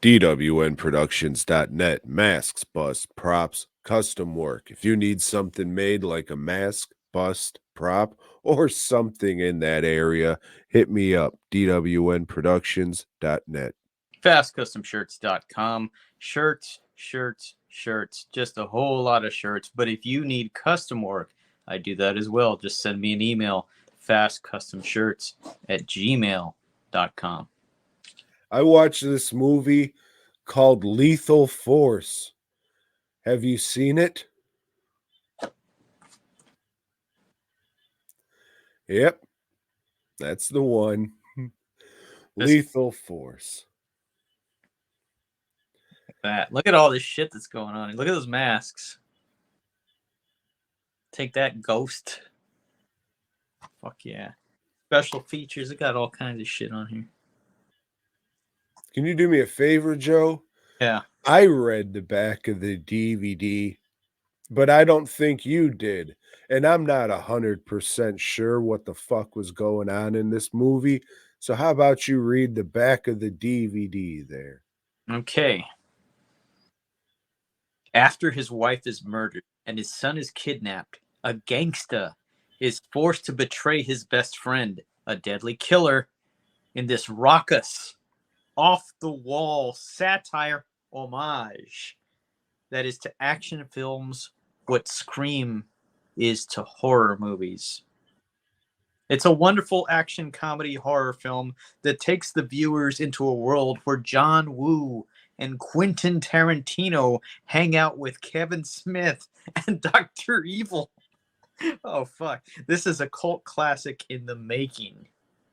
DWNProductions.net. Masks, busts, props, custom work. If you need something made like a mask, bust, prop, or something in that area, hit me up. DWNProductions.net. FastCustomShirts.com. Shirts, shirts, shirts. Just a whole lot of shirts. But if you need custom work, I do that as well. Just send me an email, fastcustomshirts@gmail.com. I watched this movie called Lethal Force. Have you seen it? Yep, that's the one. Just Lethal Force. that. Look at all this shit that's going on. Look at those masks. Take that, Ghost. Fuck yeah. Special features. It got all kinds of shit on here. Can you do me a favor, Joe? Yeah. I read the back of the DVD, but I don't think you did. And I'm not 100% sure what the fuck was going on in this movie. So how about you read the back of the DVD there? Okay. After his wife is murdered and his son is kidnapped, a gangsta is forced to betray his best friend, a deadly killer, in this raucous, off the wall satire homage that is to action films what Scream is to horror movies. It's a wonderful action comedy horror film that takes the viewers into a world where John Woo and Quentin Tarantino hang out with Kevin Smith and Dr. Evil. Oh, fuck. This is a cult classic in the making.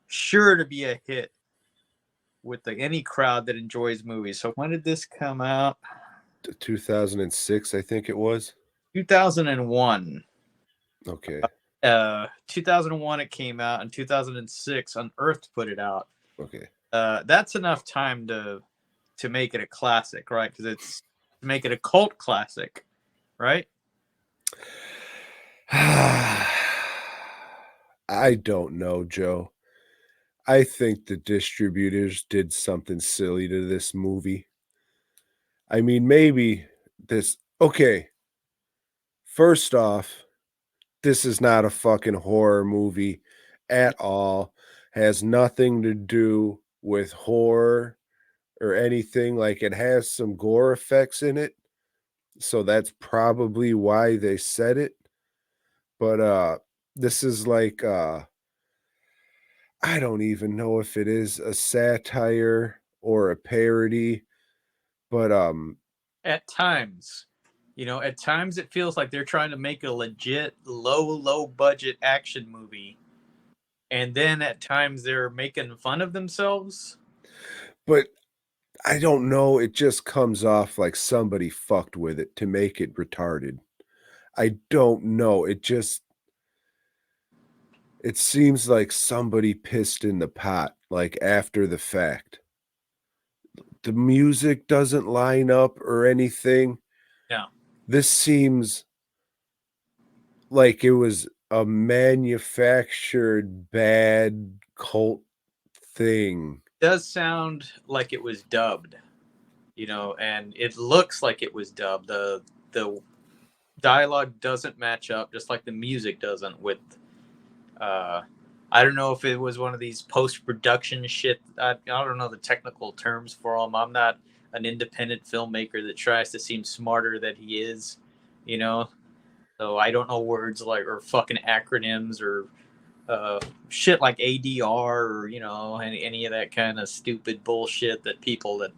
Sure to be a hit with any crowd that enjoys movies. So when did this come out? 2006, I think it was. 2001. Okay. 2001 it came out, and 2006 Unearthed put it out. Okay. That's enough time to make it a classic, right? Because it's to make it a cult classic, right? I don't know, Joe. I think the distributors did something silly to this movie. I mean, maybe this. Okay. First off, this is not a fucking horror movie at all. Has nothing to do with horror or anything. Like, it has some gore effects in it. So that's probably why they said it. But this is like I don't even know if it is a satire or a parody, but At times, at times it feels like they're trying to make a legit low budget action movie, and then at times they're making fun of themselves. but I don't know, it just comes off like somebody fucked with it to make it retarded. I don't know. It seems like somebody pissed in the pot, like after the fact. The music doesn't line up or anything. Yeah. This seems like it was a manufactured bad cult thing. It does sound like it was dubbed, and it looks like it was dubbed. The dialogue doesn't match up, just like the music doesn't with I don't know if it was one of these post-production shit. I don't know the technical terms for them. I'm not an independent filmmaker that tries to seem smarter than he is, you know. So I don't know words like or fucking acronyms or shit like ADR or any of that kind of stupid bullshit that people that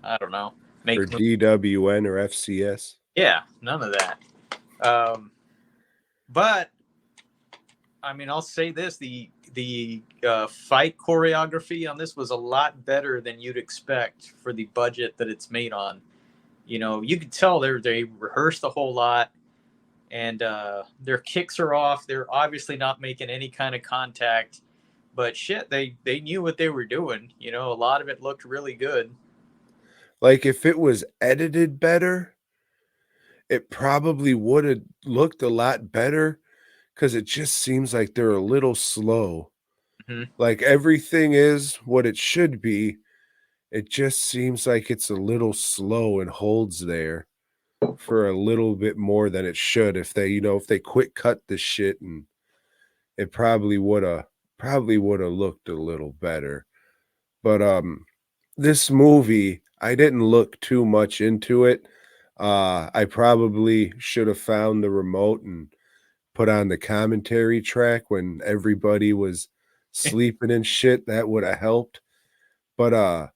I don't know make Or DWN or FCS. Yeah, none of that. But I mean, I'll say this: the fight choreography on this was a lot better than you'd expect for the budget that it's made on. You could tell they rehearsed a whole lot, and their kicks are off. They're obviously not making any kind of contact, but shit, they knew what they were doing. A lot of it looked really good. Like, if it was edited better, it probably would have looked a lot better because it just seems like they're a little slow. Mm-hmm. Like, everything is what it should be, it just seems like it's a little slow and holds there for a little bit more than it should. If they, if they quick cut the shit, and it probably would have looked a little better. But this movie, I didn't look too much into it. I probably should have found the remote and put on the commentary track when everybody was sleeping and shit. That would have helped. But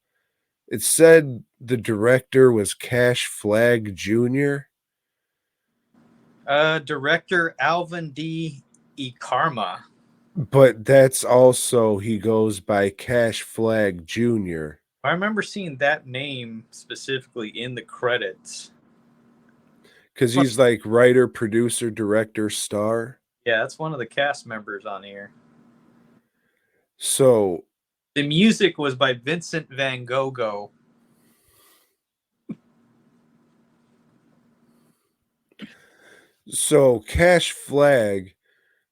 it said the director was Cash Flagg Jr., Director Alvin D. Ikarma. but that's also he goes by Cash Flagg Jr. I remember seeing that name specifically in the credits. because he's like writer, producer, director, star. Yeah, that's one of the cast members on here. So The music was by Vincent Van Gogh. Cash Flagg,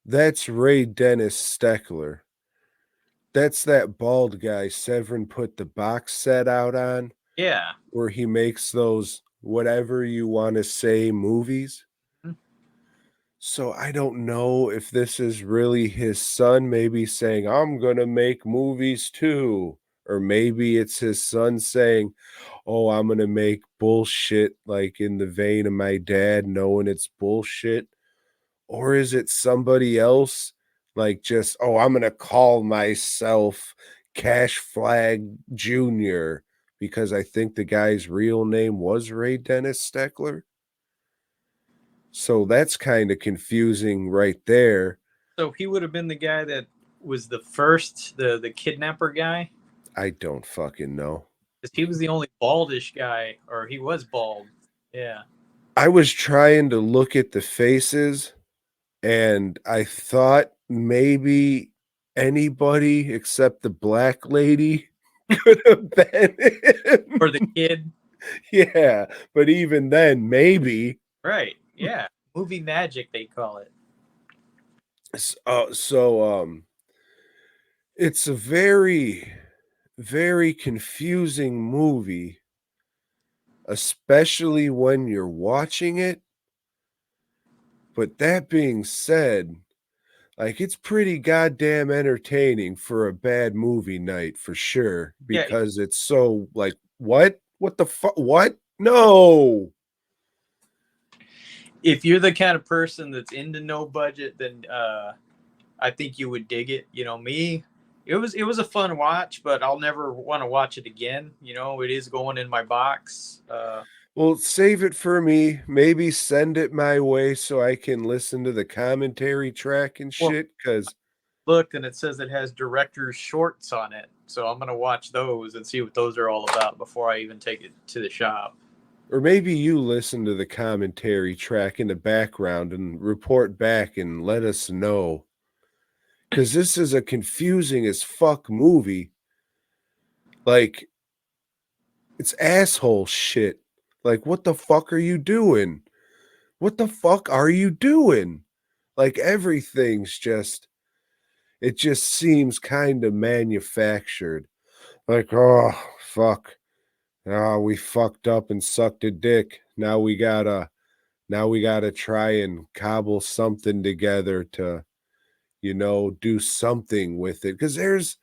that's Ray Dennis Steckler. That's that bald guy Severin put the box set out on, Yeah. where he makes those whatever you want to say movies. Mhm. So I don't know if this is really his son, maybe saying, I'm going to make movies too. Or maybe it's his son saying, oh, I'm going to make bullshit like in the vein of my dad, knowing it's bullshit. Or is it somebody else like just, oh, I'm going to call myself Cash Flag Jr. because I think the guy's real name was Ray Dennis Steckler? So that's kind of confusing right there. So he would have been the guy that was the first, the kidnapper guy? I don't fucking know. Because he was the only baldish guy, or he was bald. Yeah. I was trying to look at the faces and I thought maybe anybody except the black lady could have been him. Or the kid. Yeah, but even then, maybe. Right. Yeah. Movie magic, they call it. It's a very, very confusing movie, especially when you're watching it. But that being said, like it's pretty goddamn entertaining for a bad movie night for sure, Yeah. because it's so like, what? What the fuck? What? No. If you're the kind of person that's into no budget, then I think you would dig it. Me, it was a fun watch, but I'll never want to watch it again. It is going in my box. Well, save it for me. Maybe send it my way so I can listen to the commentary track and Well, shit. Cause, look, and it says it has director's shorts on it, so I'm gonna watch those and see what those are all about before I even take it to the shop. or maybe you listen to the commentary track in the background and report back and let us know. Cause this is a confusing as fuck movie. Like, it's asshole shit. Like, what the fuck are you doing? What the fuck are you doing? Like, everything's just, it just seems kind of manufactured. Like, oh, fuck. Oh, we fucked up and sucked a dick. Now we gotta try and cobble something together to, do something with it. Cause there's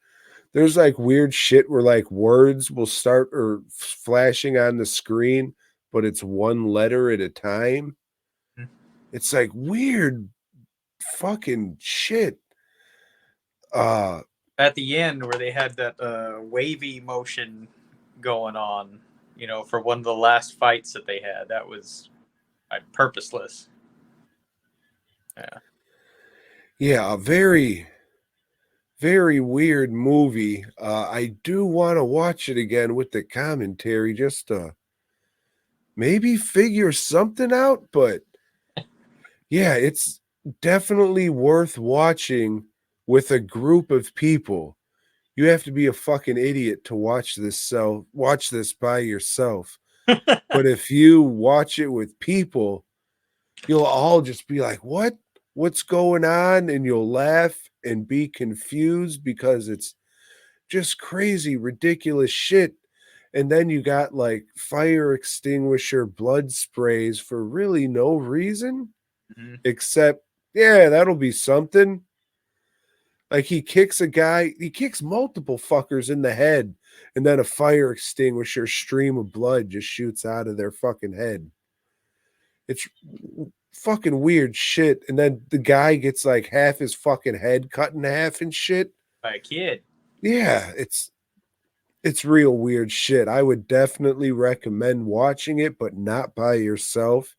like weird shit where like words will start or flashing on the screen, but it's one letter at a time. It's like weird fucking shit. Uh At the end, where they had that wavy motion going on, for one of the last fights that they had, that was purposeless. Yeah. yeah, a very, very weird movie. I do want to watch it again with the commentary just to maybe figure something out, but yeah, it's definitely worth watching with a group of people. You have to be a fucking idiot to watch this by yourself. But if you watch it with people, you'll all just be like, "What? What's going on?" And you'll laugh and be confused because it's just crazy, ridiculous shit. And then you got like fire extinguisher blood sprays for really no reason Mhm. except, yeah, that'll be something. Like he kicks a guy, he kicks multiple fuckers in the head, and then a fire extinguisher stream of blood just shoots out of their fucking head. It's fucking weird shit. And then the guy gets like half his fucking head cut in half and shit. By a kid. Yeah, it's real weird shit. I would definitely recommend watching it, but not by yourself.